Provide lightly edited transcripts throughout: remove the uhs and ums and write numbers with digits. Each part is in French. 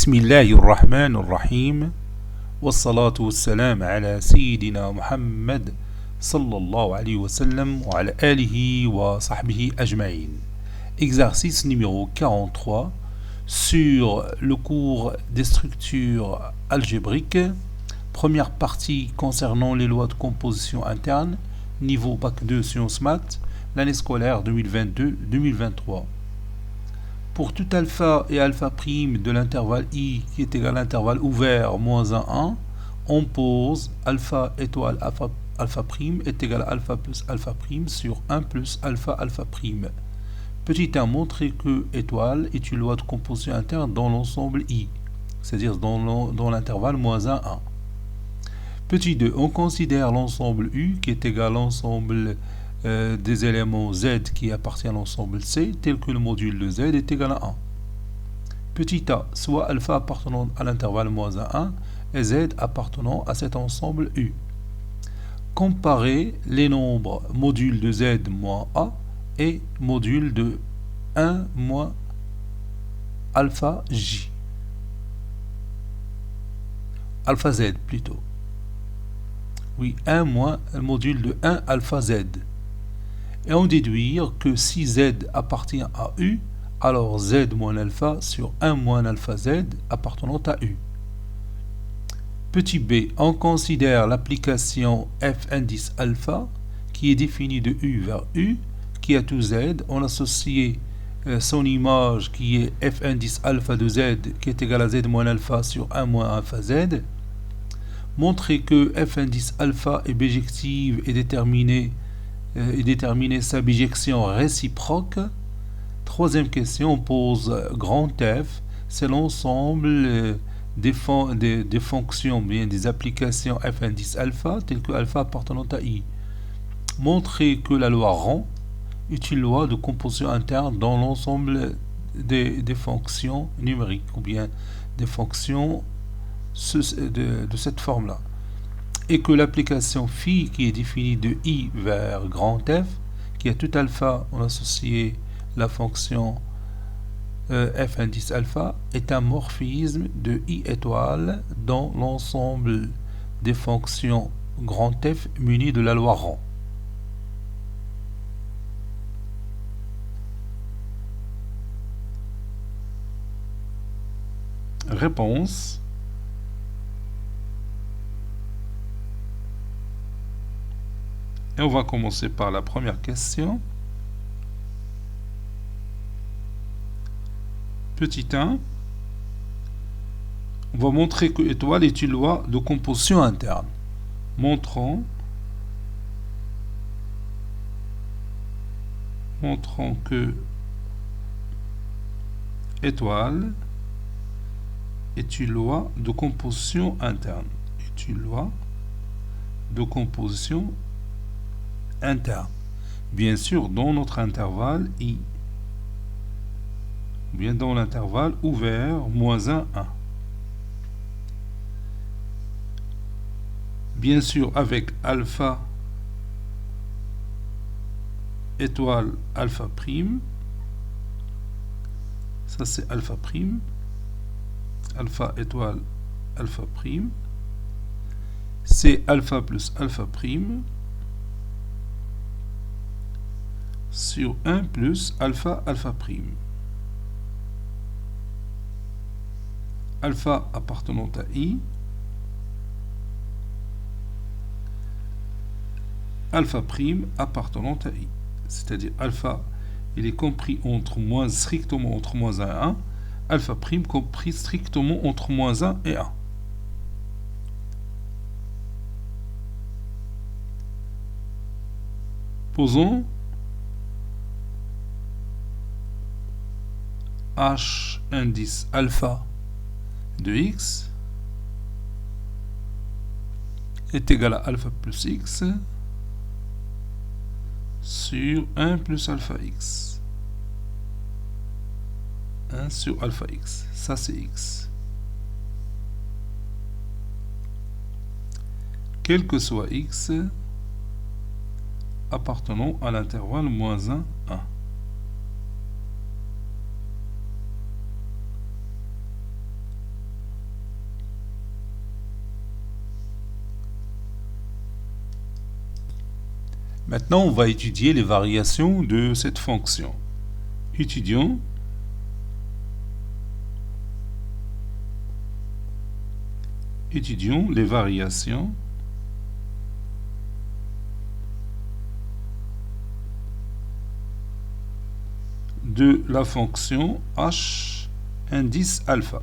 بسم الله الرحمن الرحيم والصلاة والسلام على سيدنا محمد صلى الله عليه وسلم وعلى آله وصحبه أجمعين. Exercice numéro 43 sur le cours des structures algébriques. Première partie concernant les lois de composition interne, niveau Bac 2 Sciences Maths, l'année scolaire 2022-2023. Pour tout alpha et alpha prime de l'intervalle I qui est égal à l'intervalle ouvert moins 1, on pose alpha étoile alpha prime est égal à alpha plus alpha prime sur 1 plus alpha alpha prime. Petit 1, montrer que étoile est une loi de composition interne dans l'ensemble I, c'est-à-dire dans l'intervalle moins 1, 1. Petit 2, on considère l'ensemble U qui est égal à l'ensemble des éléments Z qui appartient à l'ensemble C, tel que le module de Z est égal à 1. Petit a, soit alpha appartenant à l'intervalle moins 1 et Z appartenant à cet ensemble U. Comparer les nombres modules de Z moins A et module de 1 moins alpha J. Alpha Z plutôt. Oui, 1 moins le module de 1 alpha Z. Et on déduire que si Z appartient à U, alors Z moins alpha sur 1 moins alpha Z appartenant à U. Petit b, on considère l'application f indice alpha qui est définie de U vers U, qui a tout Z, on associe son image qui est f indice alpha de Z qui est égal à Z moins alpha sur 1 moins alpha Z. Montrer que f indice alpha est bijective et déterminer sa bijection réciproque. Troisième question, on pose grand F, c'est l'ensemble des fonctions, bien des applications f indice alpha, telles que alpha appartenant à I. Montrer que la loi rang est une loi de composition interne dans l'ensemble des fonctions numériques, ou bien des fonctions de cette forme-là. Et que l'application phi qui est définie de I vers grand F, qui a tout alpha, on associe la fonction f indice alpha, est un morphisme de I étoile dans l'ensemble des fonctions grand F munies de la loi rang. Réponse. Et on va commencer par la première question. Petit 1. On va montrer que étoile est une loi de composition interne. Montrons que étoile est une loi de composition interne. Est une loi de composition interne. Bien sûr, dans notre intervalle I. Bien dans l'intervalle ouvert moins 1, 1. Bien sûr, avec alpha étoile alpha prime. Ça c'est alpha prime. Alpha étoile alpha prime. C'est alpha plus alpha prime sur 1 plus alpha alpha prime. Alpha appartenant à I. Alpha prime appartenant à I. C'est-à-dire alpha, il est compris strictement entre moins 1 et 1. Alpha prime compris strictement entre moins 1 et 1. Posons H indice alpha de X est égal à alpha plus X sur 1 plus alpha X. 1 sur alpha X. Ça c'est X. Quel que soit X appartenant à l'intervalle moins 1, 1. Maintenant, on va étudier les variations de cette fonction. Étudions les variations de la fonction h indice alpha.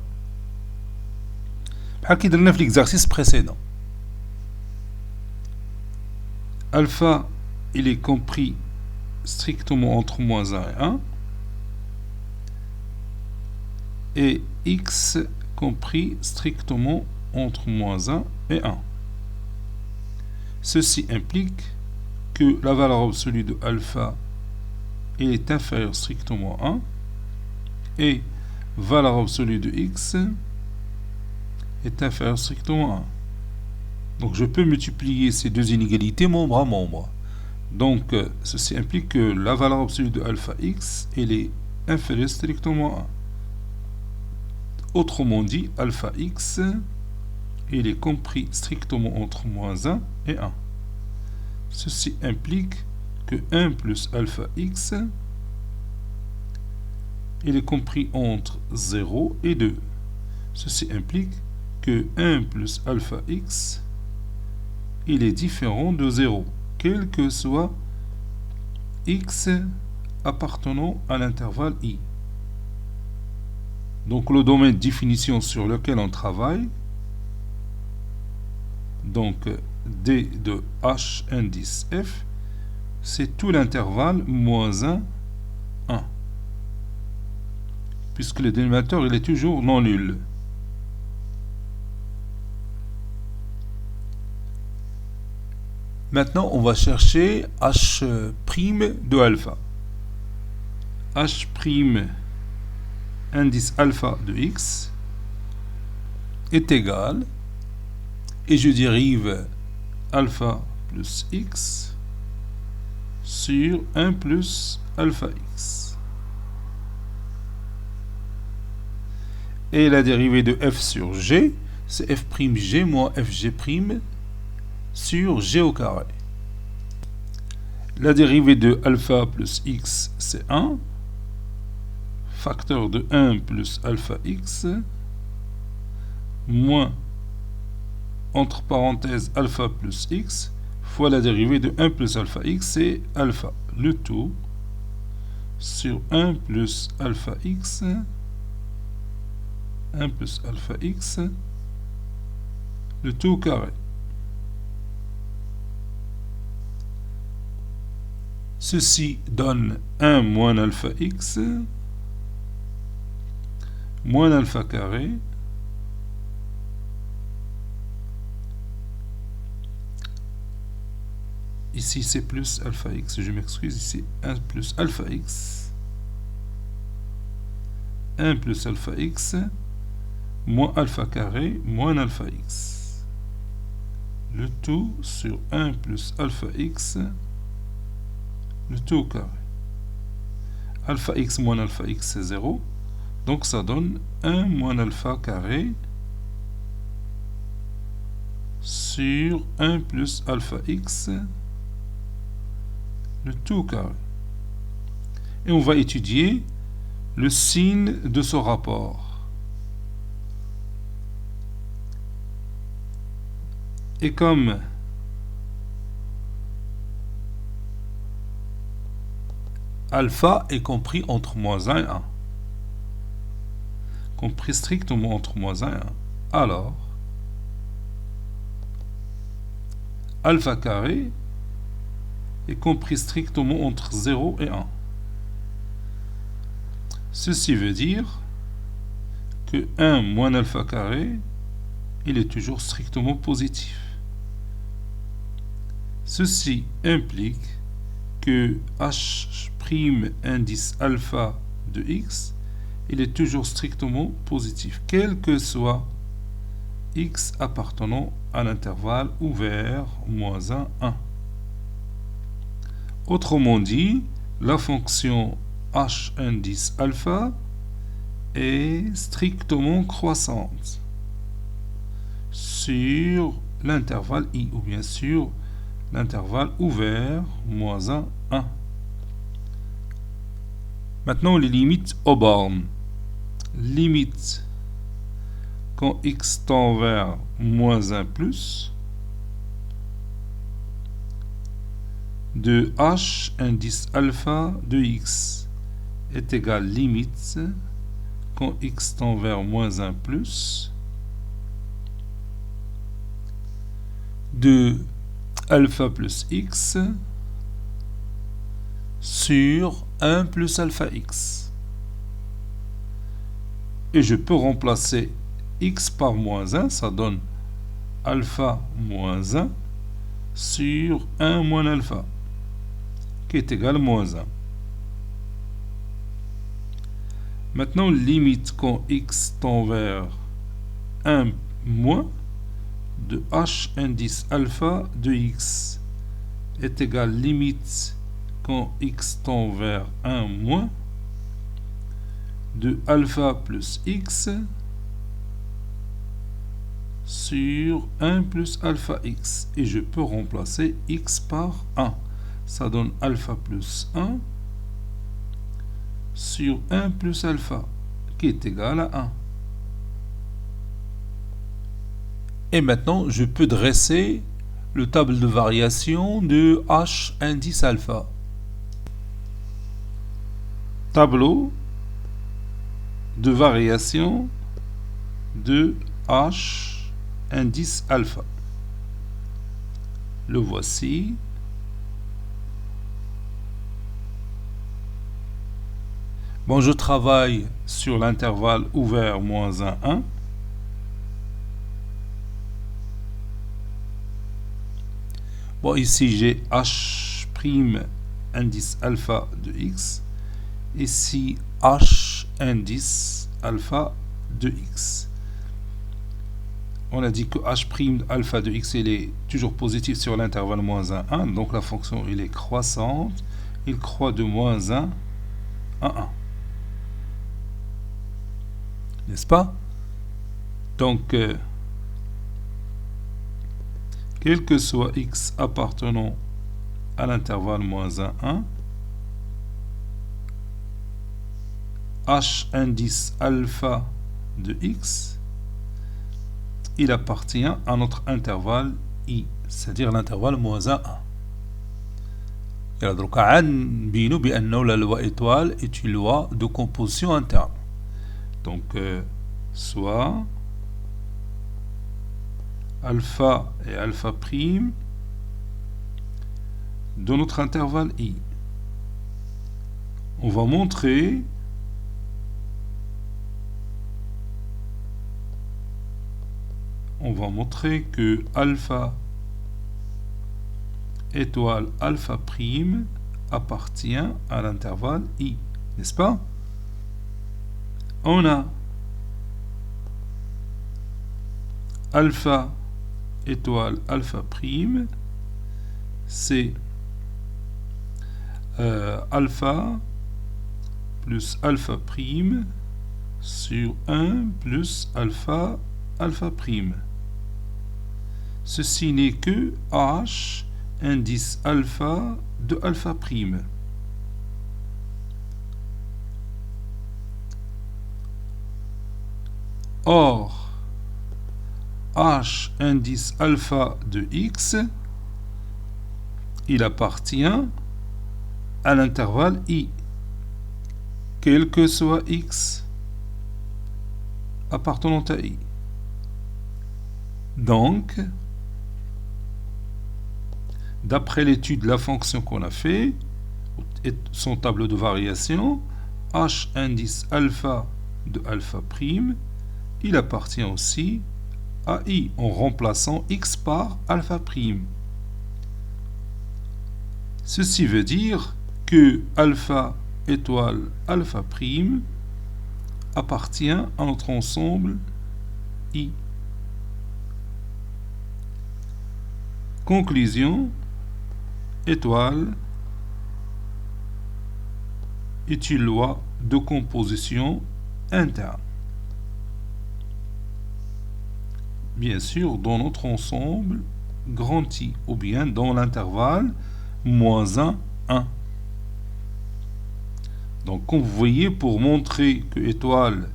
Comme dans l'exercice précédent. Alpha, il est compris strictement entre moins 1 et 1. Et x compris strictement entre moins 1 et 1. Ceci implique que la valeur absolue de alpha est inférieure strictement à 1 et valeur absolue de x est inférieure strictement à 1. Donc je peux multiplier ces deux inégalités membre à membre. Donc ceci implique que la valeur absolue de alpha x est inférieure strictement à 1. Autrement dit, alpha x est compris strictement entre moins 1 et 1. Ceci implique que 1 plus alpha x est compris entre 0 et 2. Ceci implique que 1 plus alpha x est différent de 0, quel que soit x appartenant à l'intervalle i. Donc le domaine de définition sur lequel on travaille, donc d de h indice f, c'est tout l'intervalle moins 1, 1. Puisque le dénominateur il est toujours non nul. Maintenant, on va chercher h' de alpha. H' indice alpha de x est égal, et je dérive alpha plus x sur 1 plus alpha x. Et la dérivée de f sur g, c'est f'g moins fg' sur g au carré. La dérivée de alpha plus x, c'est 1. Facteur de 1 plus alpha x, moins, entre parenthèses, alpha plus x, fois la dérivée de 1 plus alpha x, c'est alpha. Le tout sur 1 plus alpha x, 1 plus alpha x, le tout au carré. Ceci donne 1 moins alpha x, moins alpha carré, ici c'est plus alpha x, je m'excuse, ici 1 plus alpha x, 1 plus alpha x, moins alpha carré, moins alpha x. Le tout sur 1 plus alpha x, le tout au carré. Alpha x moins alpha x, c'est 0. Donc ça donne 1 moins alpha carré sur 1 plus alpha x, le tout au carré. Et on va étudier le signe de ce rapport. Et comme alpha est compris entre moins 1 et 1, compris strictement entre moins 1 et 1, alors alpha carré est compris strictement entre 0 et 1. Ceci veut dire que 1 moins alpha carré, il est toujours strictement positif. Ceci implique que h' indice alpha de x, il est toujours strictement positif, quel que soit x appartenant à l'intervalle ouvert moins 1, 1. Autrement dit, la fonction h indice alpha est strictement croissante sur l'intervalle i, ou bien sûr l'intervalle ouvert, moins 1, 1. Maintenant, les limites aux bornes. Limite quand x tend vers moins 1 plus de h indice alpha de x est égal limite quand x tend vers moins 1 plus de alpha plus x sur 1 plus alpha x. Et je peux remplacer x par moins 1, ça donne alpha moins 1 sur 1 moins alpha, qui est égal à moins 1. Maintenant, limite quand x tend vers 1 moins de h indice alpha de x est égal limite quand x tend vers 1 moins de alpha plus x sur 1 plus alpha x. Et je peux remplacer x par 1. Ça donne alpha plus 1 sur 1 plus alpha, qui est égal à 1. Et maintenant, je peux dresser le tableau de variation de h indice alpha. Tableau de variation de h indice alpha. Le voici. Bon, je travaille sur l'intervalle ouvert moins 1, 1. Bon, ici j'ai h' indice alpha de x. Ici h indice alpha de x. On a dit que h' alpha de x il est toujours positif sur l'intervalle moins 1, 1. Donc la fonction il est croissante. Il croît de moins 1 à 1. N'est-ce pas? Donc, quel que soit x appartenant à l'intervalle moins 1, 1, h indice alpha de x, il appartient à notre intervalle i, c'est-à-dire l'intervalle moins 1, 1. Et donc, la loi étoile est une loi de composition interne. Donc, soit alpha et alpha prime de notre intervalle i. On va montrer que alpha étoile alpha prime appartient à l'intervalle i, n'est-ce pas? On a alpha étoile alpha prime, c'est alpha plus alpha prime sur 1 plus alpha alpha prime. Ceci n'est que h indice alpha de alpha prime. Or, h indice alpha de x, il appartient à l'intervalle i, quel que soit x appartenant à i. Donc, d'après l'étude de la fonction qu'on a fait, et son tableau de variation, h indice alpha de alpha prime, il appartient aussi à i, en remplaçant x par alpha prime. Ceci veut dire que alpha étoile alpha prime appartient à notre ensemble i. Conclusion, étoile est une loi de composition interne. Bien sûr, dans notre ensemble grand I, ou bien dans l'intervalle moins 1, 1. Donc, comme vous voyez, pour montrer que étoile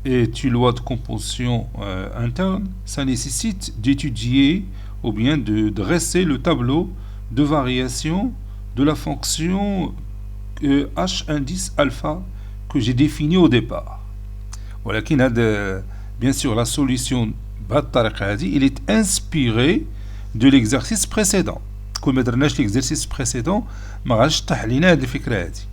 est une loi de composition interne, ça nécessite d'étudier ou bien de dresser le tableau de variation de la fonction h indice alpha que j'ai défini au départ. Voilà, bien sûr, la solution il est inspiré de l'exercice précédent. Comme ما درناش l'exercice précédent, ما غاش تطيح لينا هذه الفكرة هذه.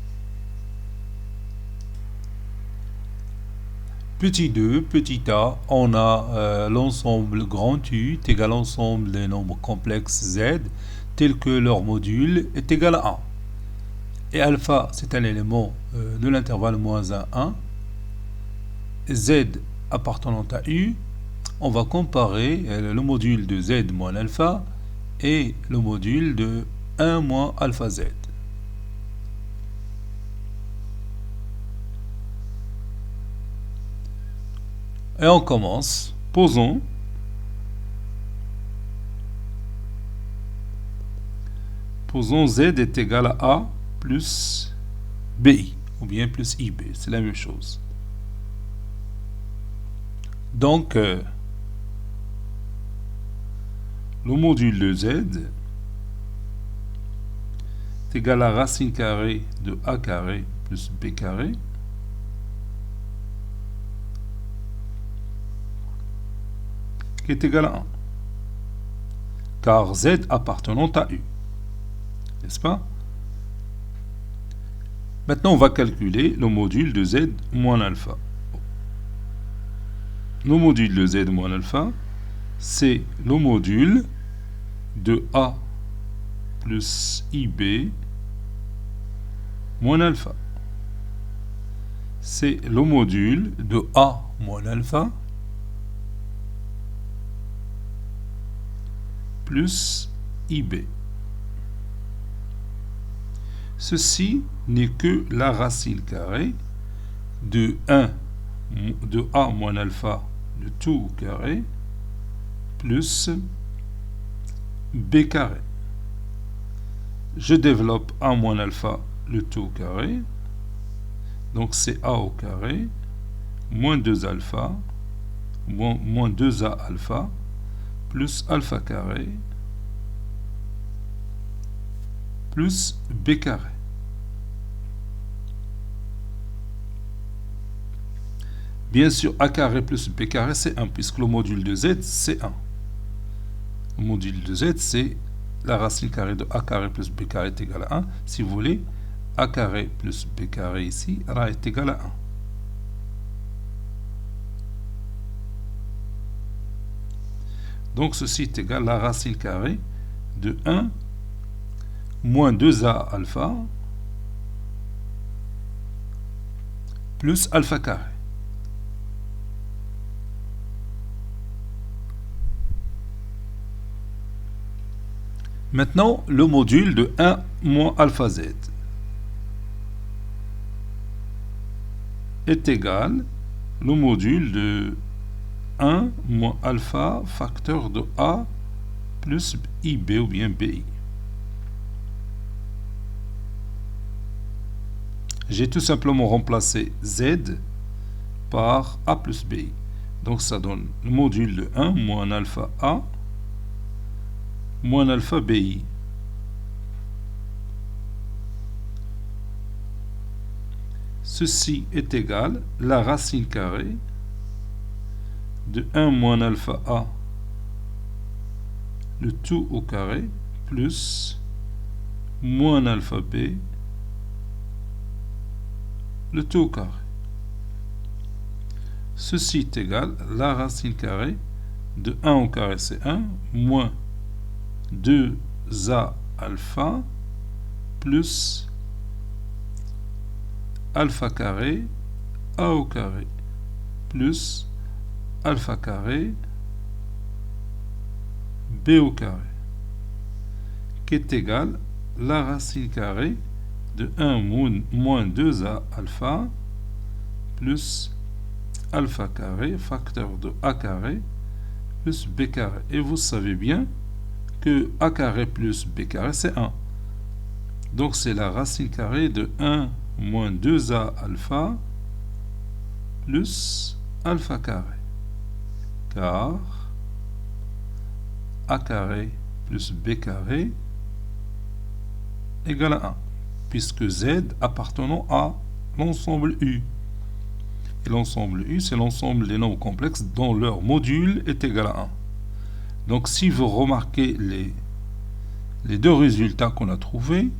Petit 2, petit a, on a l'ensemble grand U est égal à l'ensemble des nombres complexes Z, tel que leur module est égal à 1. Et alpha, c'est un élément de l'intervalle moins 1, 1. Z appartenant à U, on va comparer le module de Z moins alpha et le module de 1 moins alpha Z. Et on commence. Posons. Posons Z est égal à A plus BI, ou bien plus IB, c'est la même chose. Donc, le module de Z est égal à racine carrée de A carré plus B carré, qui est égal à 1. Car Z appartenant à U. N'est-ce pas? Maintenant, on va calculer le module de Z moins alpha. Le module de Z moins alpha, c'est le module de A plus IB moins alpha. C'est le module de A moins alpha plus IB. Ceci n'est que la racine carrée de 1 de A moins alpha de tout au carré plus B carré. Je développe A moins alpha le tout au carré, donc c'est A au carré moins 2 alpha moins 2A alpha plus alpha carré plus B carré. Bien sûr, A carré plus B carré, c'est 1, puisque le module de Z, c'est 1. Le module de Z, c'est la racine carrée de A carré plus B carré est égal à 1. Si vous voulez, A carré plus B carré ici est égal à 1. Donc, ceci est égal à la racine carrée de 1 moins 2A alpha plus alpha carré. Maintenant, le module de 1 moins alpha Z est égal au module de 1 moins alpha facteur de A plus IB ou bien BI. J'ai tout simplement remplacé Z par A plus BI. Donc ça donne le module de 1 moins alpha A moins alpha BI. Ceci est égal à la racine carrée de 1 moins alpha A le tout au carré plus moins alpha B le tout au carré. Ceci est égal à la racine carrée de 1 au carré, c'est 1, moins 2A alpha plus alpha carré A au carré plus alpha carré B au carré, qui est égal à la racine carrée de 1 moins 2A alpha plus alpha carré facteur de A carré plus B carré. Et vous savez bien que a carré plus b carré, c'est 1. Donc c'est la racine carrée de 1 moins 2a alpha plus alpha carré. Car a carré plus b carré égale à 1. Puisque z appartenant à l'ensemble U. Et l'ensemble U, c'est l'ensemble des nombres complexes dont leur module est égal à 1. Donc si vous remarquez les deux résultats qu'on a trouvés,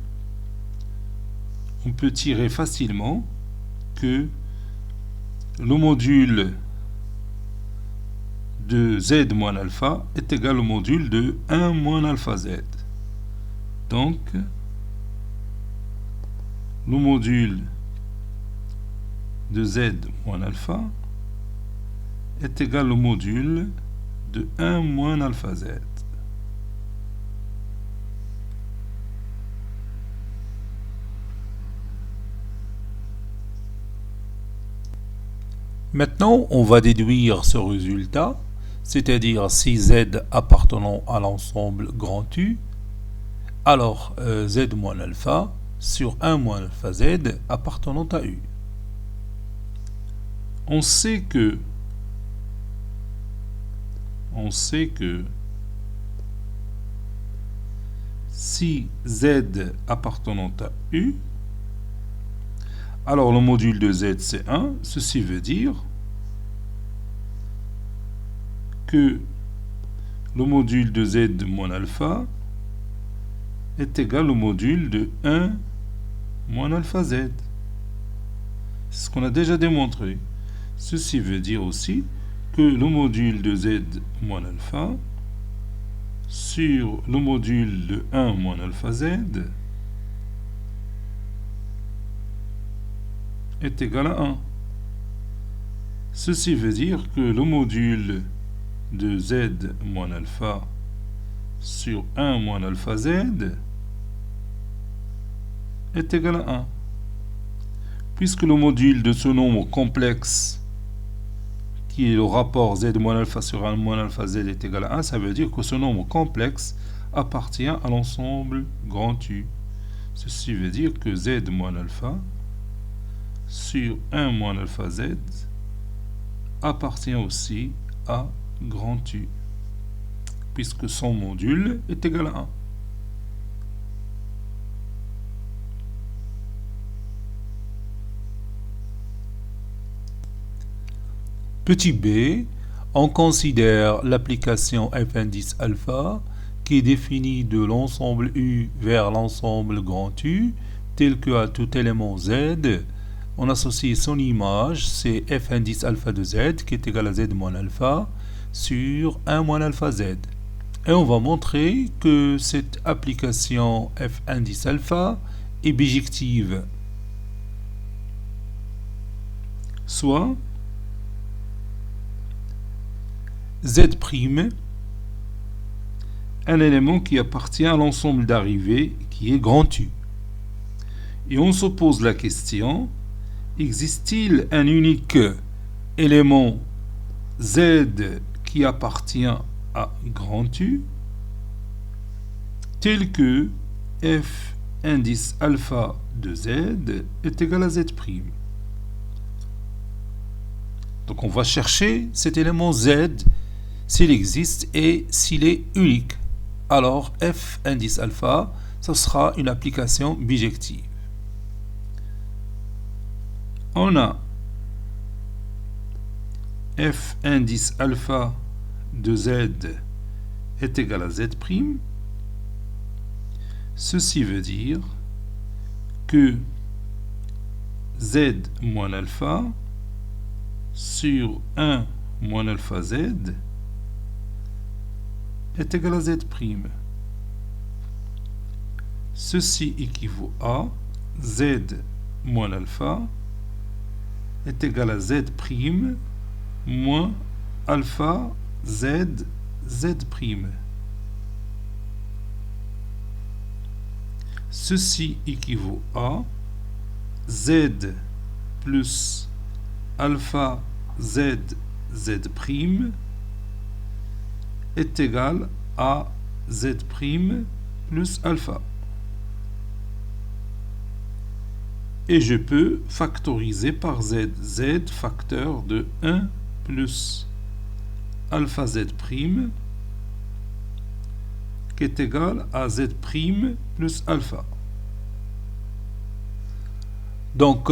on peut tirer facilement que le module de z moins alpha est égal au module de 1 moins alpha z. Donc, le module de z moins alpha est égal au module de 1 moins alpha z. Maintenant, on va déduire ce résultat, c'est-à-dire si z appartenant à l'ensemble grand U, alors z moins alpha sur 1 moins alpha z appartenant à U. On sait que si z appartenant à U, alors le module de z c'est 1, ceci veut dire que le module de z moins alpha est égal au module de 1 moins alpha z. C'est ce qu'on a déjà démontré. Ceci veut dire aussi que le module de z moins alpha sur le module de 1 moins alpha z est égal à 1. Ceci veut dire que le module de z moins alpha sur 1 moins alpha z est égal à 1. Puisque le module de ce nombre complexe qui est le rapport z moins alpha sur 1 moins alpha z est égal à 1, ça veut dire que ce nombre complexe appartient à l'ensemble grand U. Ceci veut dire que z moins alpha sur 1 moins alpha z appartient aussi à grand U, puisque son module est égal à 1. Petit b, on considère l'application f indice alpha qui est définie de l'ensemble U vers l'ensemble grand U, tel que à tout élément z, on associe son image, c'est f indice alpha de z qui est égal à z moins alpha sur 1 moins alpha z. Et on va montrer que cette application f indice alpha est bijective. Soit z', un élément qui appartient à l'ensemble d'arrivée qui est grand U. Et on se pose la question, existe-t-il un unique élément z qui appartient à grand U tel que f indice alpha de z est égal à z'. Donc on va chercher cet élément z s'il existe et s'il est unique. Alors f indice alpha, ce sera une application bijective. On a f indice alpha de z est égal à z'. Ceci veut dire que z moins alpha sur 1 moins alpha z est égal à z'. Ceci équivaut à z moins alpha est égal à z' moins alpha z z'. Ceci équivaut à z plus alpha z z' est égal à z' plus alpha. Et je peux factoriser par z. Z facteur de 1 plus alpha z' qui est égal à z' plus alpha. Donc,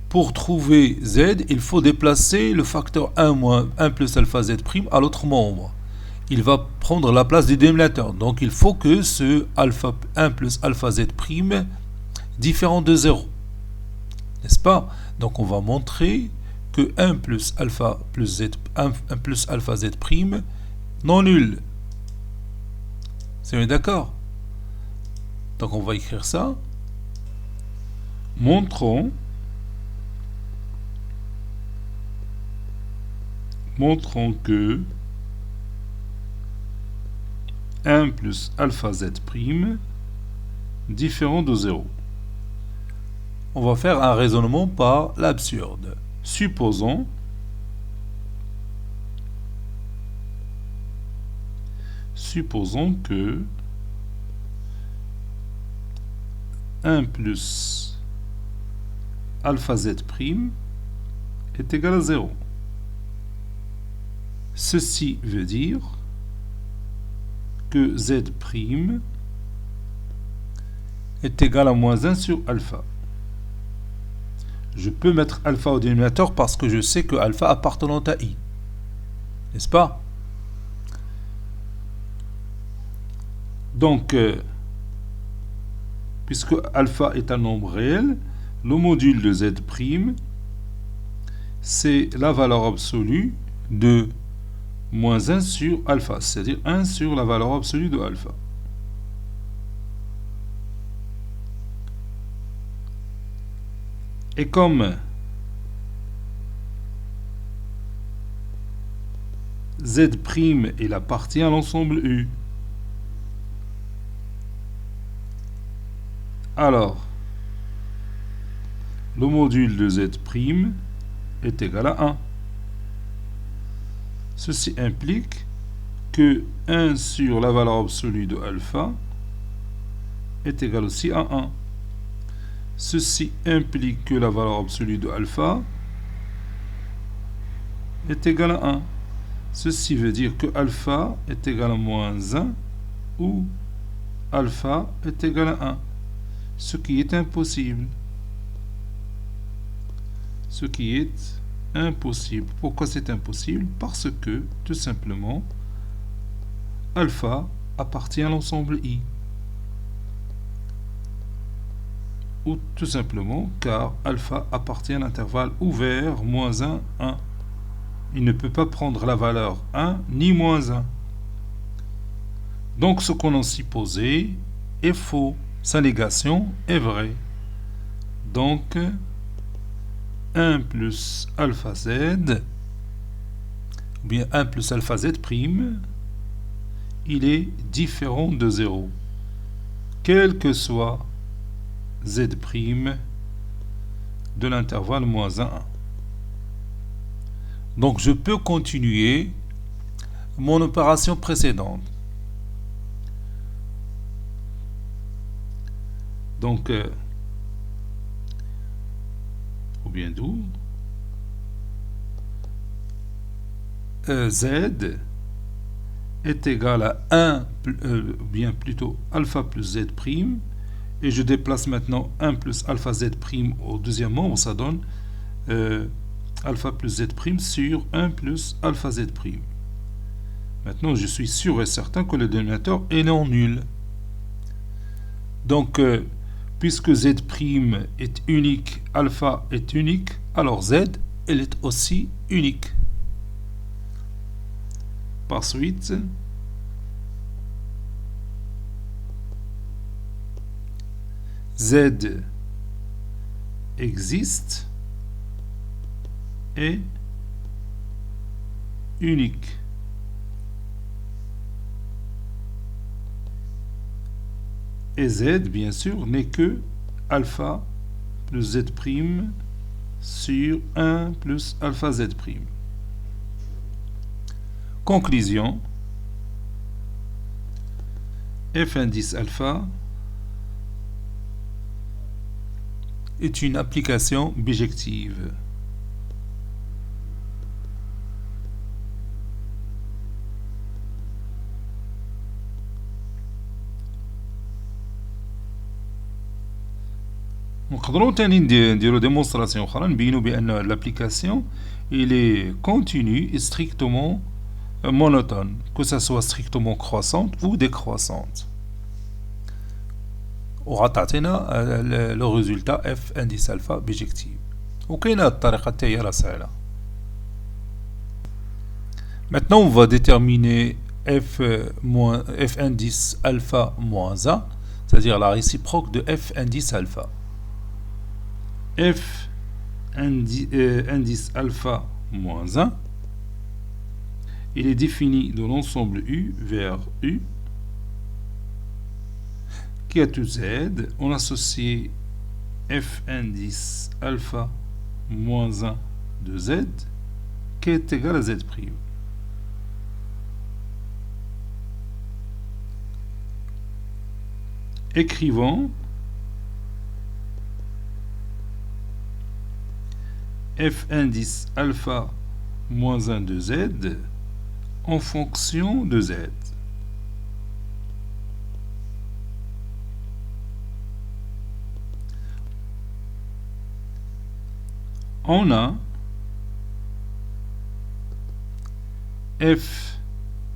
pour trouver z, il faut déplacer le facteur 1 moins 1 plus alpha z' à l'autre membre. Il va prendre la place du dénominateur. Donc, il faut que ce alpha 1 plus alpha z' différent de 0. N'est-ce pas? Donc, on va montrer que 1 plus alpha plus z, 1 plus alpha z' non nul. C'est bien d'accord? Donc, on va écrire ça. Montrons que 1 plus alpha z' différent de 0. On va faire un raisonnement par l'absurde. Supposons que 1 plus alpha z' est égal à 0. Ceci veut dire que z' est égal à moins 1 sur alpha. Je peux mettre alpha au dénominateur parce que je sais que alpha appartenant à i. N'est-ce pas? Donc, puisque alpha est un nombre réel, le module de z', c'est la valeur absolue de moins 1 sur alpha, c'est-à-dire 1 sur la valeur absolue de alpha. Et comme z' il appartient à l'ensemble U, alors le module de z' est égal à 1. Ceci implique que 1 sur la valeur absolue de alpha est égal aussi à 1. Ceci implique que la valeur absolue de alpha est égale à 1. Ceci veut dire que alpha est égal à moins 1 ou alpha est égal à 1. Ce qui est impossible. Ce qui est impossible. Pourquoi c'est impossible? Parce que, tout simplement, alpha appartient à l'ensemble I. Ou tout simplement car alpha appartient à l'intervalle ouvert moins 1, 1. Il ne peut pas prendre la valeur 1 ni moins 1. Donc ce qu'on a supposé est faux. Sa négation est vraie. Donc 1 plus alpha z, ou bien 1 plus alpha z', il est différent de 0. Quel que soit z' de l'intervalle moins 1, 1. Donc je peux continuer mon opération précédente. Donc, ou bien d'où z est égal à 1, bien plutôt alpha plus z', et je déplace maintenant 1 plus alpha z' au deuxième membre, ça donne alpha plus z' sur 1 plus alpha z'. Maintenant, je suis sûr et certain que le dénominateur est non nul. Donc, puisque z' est unique, alpha est unique, alors z, elle est aussi unique. Par suite, z existe et unique. Et z, bien sûr, n'est que alpha plus z' sur 1 plus alpha z'. Conclusion. F indice alpha est une application bijective. نقدروا تاني نديرو démonstration أخرى نبينو بأن l'application il est continue et strictement monotone, que ça soit strictement croissante ou décroissante. وغتعطينا le résultat F indice alpha bijective. وكاينه الطريقة تاعي راه سهلة. Maintenant on va déterminer F indice alpha moins 1, c'est-à-dire la réciproque de F indice alpha. F indice alpha moins 1, il est défini de l'ensemble U vers U qui a tout Z. On associe F indice alpha moins 1 de Z qui est égal à Z'. Écrivons F indice alpha moins 1 de Z en fonction de Z. On a F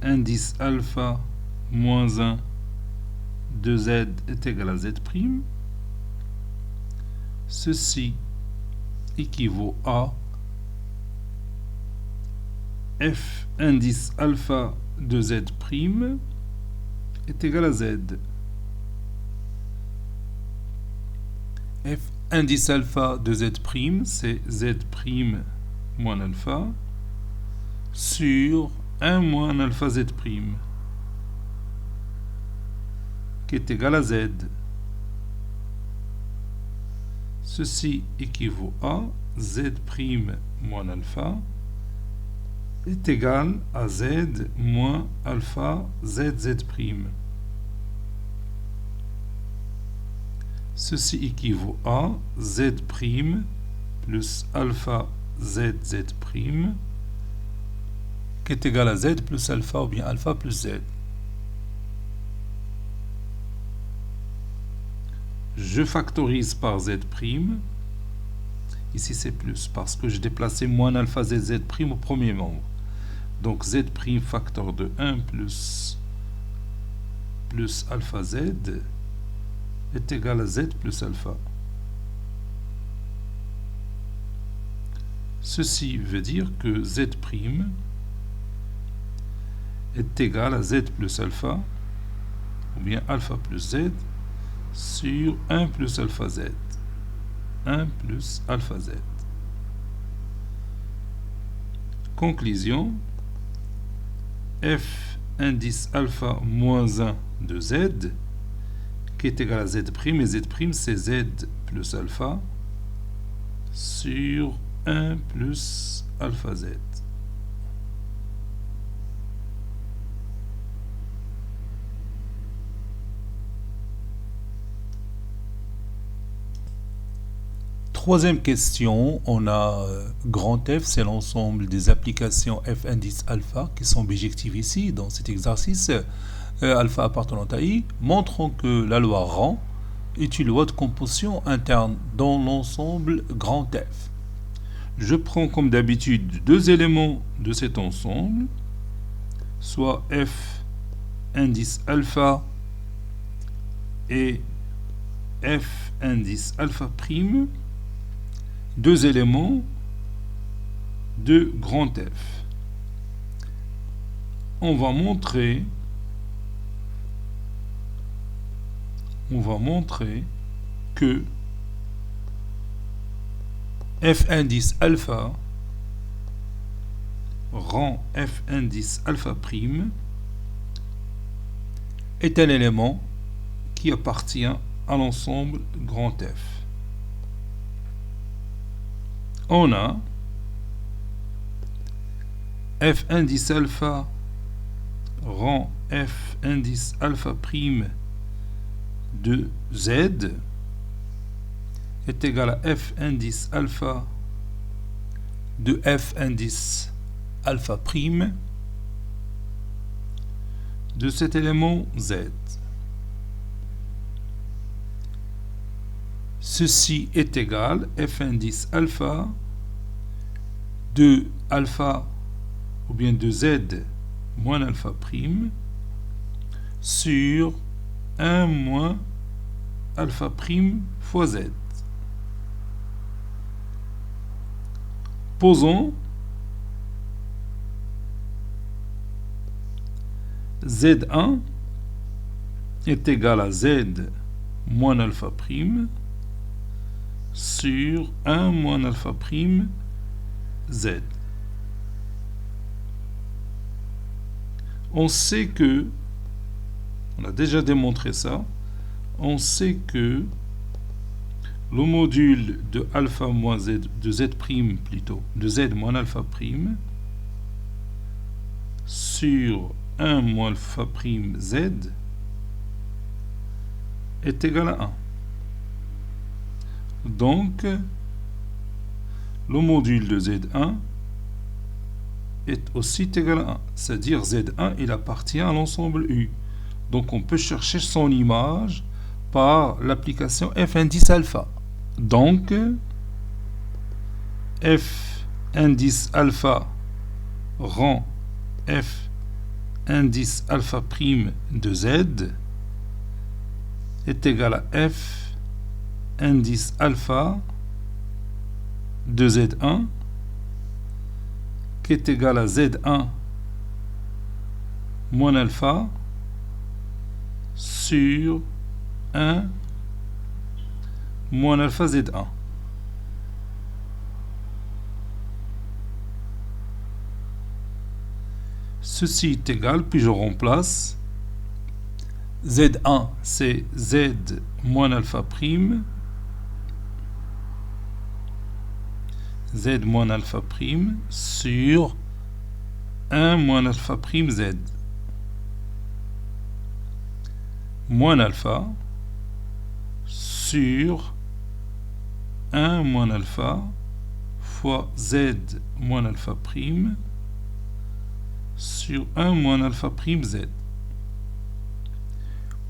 indice alpha moins 1 de Z est égal à Z'. Ceci équivaut à F indice alpha de Z' est égal à Z. F indice alpha de Z', c'est Z' moins alpha sur 1 moins alpha Z', qui est égal à Z. Ceci équivaut à Z' moins alpha est égal à Z moins alpha ZZ'. Ceci équivaut à Z' plus alpha ZZ', qui est égal à Z plus alpha ou bien alpha plus Z. Je factorise par Z'. Ici c'est plus parce que j'ai déplacé moins alpha ZZ' au premier membre. Donc Z' facteur de 1 plus alpha Z est égal à Z plus alpha. Ceci veut dire que Z' est égal à Z plus alpha ou bien alpha plus Z sur 1 plus alpha Z. 1 plus alpha Z. Conclusion. F indice alpha moins 1 de Z qui est égal à Z', et Z' c'est Z plus alpha sur 1 plus alpha Z. Troisième question, on a grand F, c'est l'ensemble des applications F indice alpha qui sont bijectives ici dans cet exercice. Alpha appartenant à I, montrant que la loi rang est une loi de composition interne dans l'ensemble grand F. Je prends comme d'habitude deux éléments de cet ensemble, soit F indice alpha et F indice alpha prime, deux éléments de grand F. On va montrer que F indice alpha rang F indice alpha prime est un élément qui appartient à l'ensemble grand F. On a F indice alpha rang f indice alpha prime de z est égal à f indice alpha de f indice alpha prime de cet élément z. Ceci est égal f indice alpha de alpha ou bien de z moins alpha prime sur 1 moins alpha prime fois z. Posons Z1 est égal à z moins alpha prime sur 1 moins alpha prime z. On sait que, on a déjà démontré ça, on sait que le module de alpha moins z, de z prime plutôt, de z moins alpha prime sur 1 moins alpha prime z est égal à 1. Donc, le module de Z1 est aussi égal à 1. C'est-à-dire Z1, il appartient à l'ensemble U. Donc, on peut chercher son image par l'application F indice alpha. Donc, F indice alpha rang F indice alpha prime de Z est égal à F indice alpha de Z1 qui est égal à Z1 moins alpha sur 1 moins alpha Z1. Ceci est égal, puis je remplace. Z1 c'est Z moins alpha prime. Z moins alpha prime sur 1 moins alpha prime Z. Moins alpha sur 1 moins alpha fois Z moins alpha prime sur 1 moins alpha prime Z.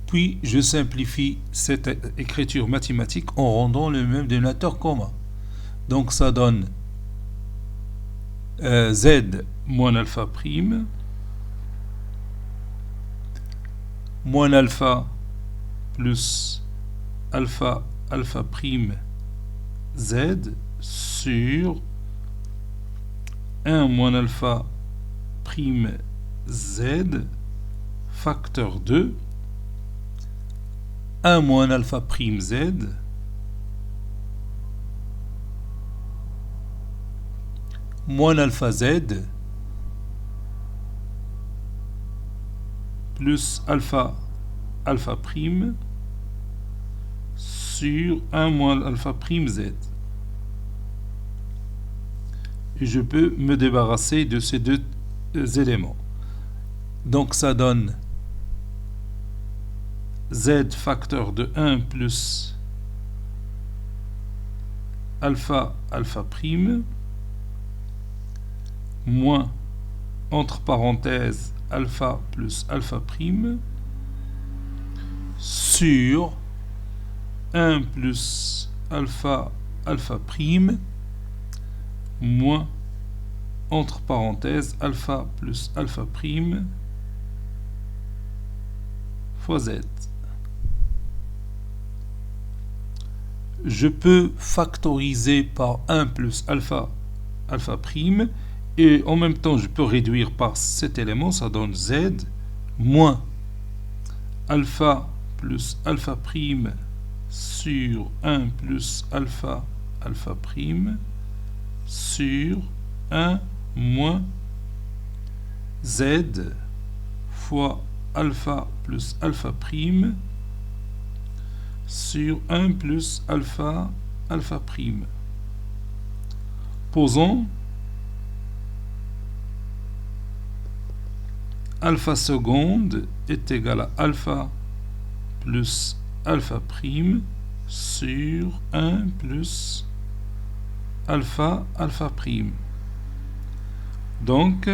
Puis je simplifie cette écriture mathématique en rendant le même dénominateur commun. Donc ça donne Z moins alpha prime moins alpha plus alpha alpha prime Z sur 1 moins alpha prime Z facteur 2 1 moins alpha prime Z moins alpha Z plus alpha alpha prime sur 1 moins alpha prime Z. Et je peux me débarrasser de ces deux éléments. Donc ça donne Z facteur de 1 plus alpha alpha prime moins entre parenthèses alpha plus alpha prime sur 1 plus alpha alpha prime moins entre parenthèses alpha plus alpha prime fois Z. Je peux factoriser par 1 plus alpha alpha prime et en même temps je peux réduire par cet élément, ça donne Z moins alpha plus alpha prime sur 1 plus alpha alpha prime sur 1 moins Z fois alpha plus alpha prime sur 1 plus alpha alpha prime. Posons alpha seconde est égal à alpha plus alpha prime sur 1 plus alpha alpha prime. Donc,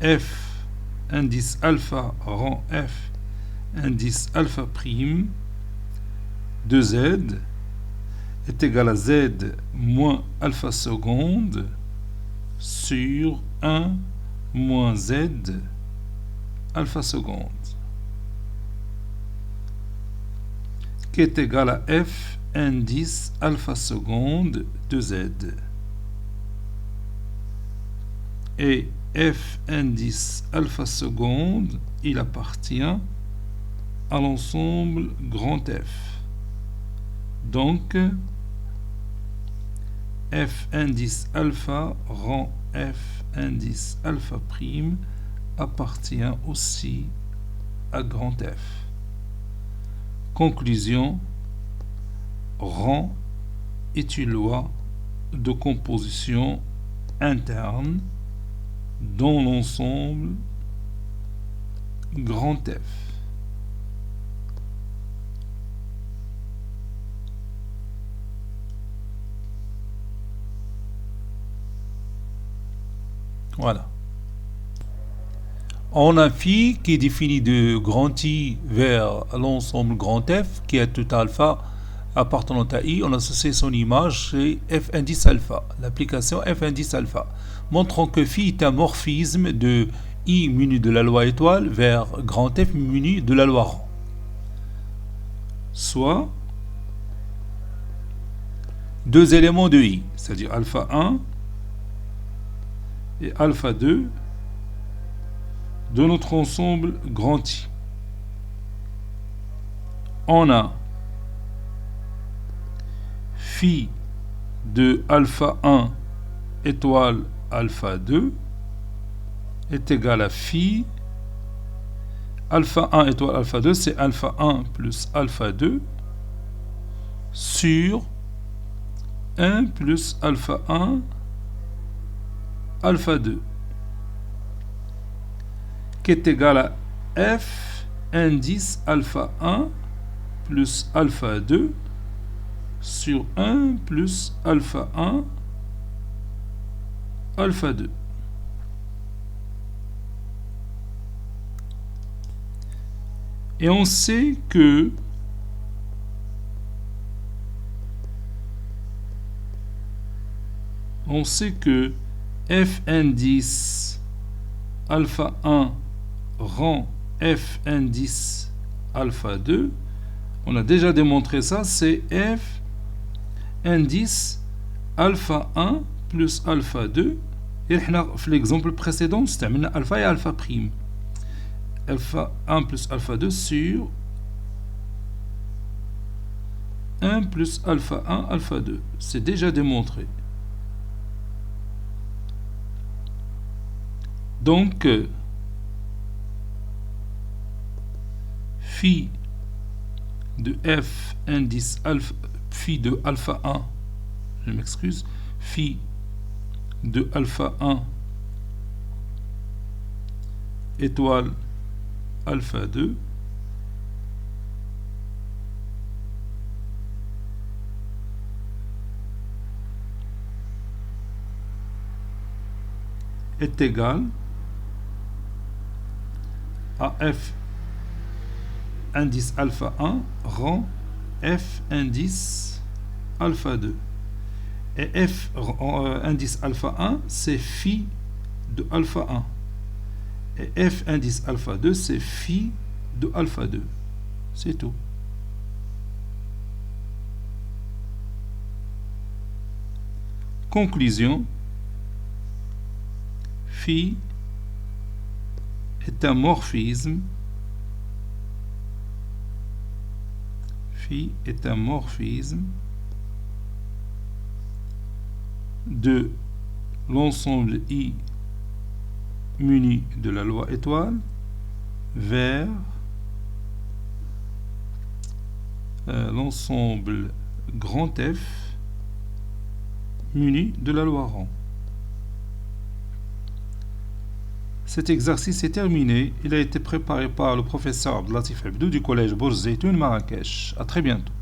f indice alpha rend f indice alpha prime de z est égal à z moins alpha seconde sur 1 moins z alpha seconde, qui est égal à f indice alpha seconde de z. Et f indice alpha seconde, il appartient à l'ensemble grand F. Donc, f indice alpha rend f indice alpha prime appartient aussi à grand F. Conclusion, rang est une loi de composition interne dans l'ensemble grand F. Voilà. On a phi qui est défini de grand I vers l'ensemble grand F qui est tout alpha appartenant à I. On associe son image chez f indice alpha, l'application f indice alpha, montrant que phi est un morphisme de I muni de la loi étoile vers grand F muni de la loi rang. Soit deux éléments de I, c'est-à-dire alpha 1 et alpha 2 de notre ensemble grand I. On a phi de alpha 1 étoile alpha 2 est égal à phi alpha 1 étoile alpha 2, c'est alpha 1 plus alpha 2 sur 1 plus alpha 1 alpha 2, qui est égal à f indice alpha 1 plus alpha 2 sur 1 plus alpha 1 alpha 2. Et on sait que f indice alpha 1 rend f indice alpha 2. On a déjà démontré ça, c'est f indice alpha 1 plus alpha 2. Et dans l'exemple précédent, c'était alpha et alpha prime. Alpha 1 plus alpha 2 sur 1 plus alpha 1 alpha 2. C'est déjà démontré. Donc, phi de f indice alpha, phi de alpha 1, je m'excuse, phi de alpha 1 étoile alpha 2 est égal à f indice alpha 1 rend f indice alpha 2. Et f indice alpha 1, c'est phi de alpha 1. Et f indice alpha 2, c'est phi de alpha 2. C'est tout. Conclusion. Phi est un morphisme. Phi est un morphisme de l'ensemble I muni de la loi étoile vers l'ensemble grand F muni de la loi rang. Cet exercice est terminé. Il a été préparé par le professeur Abdelatif Abdou du collège Bourz Zeytoun Marrakech. À très bientôt.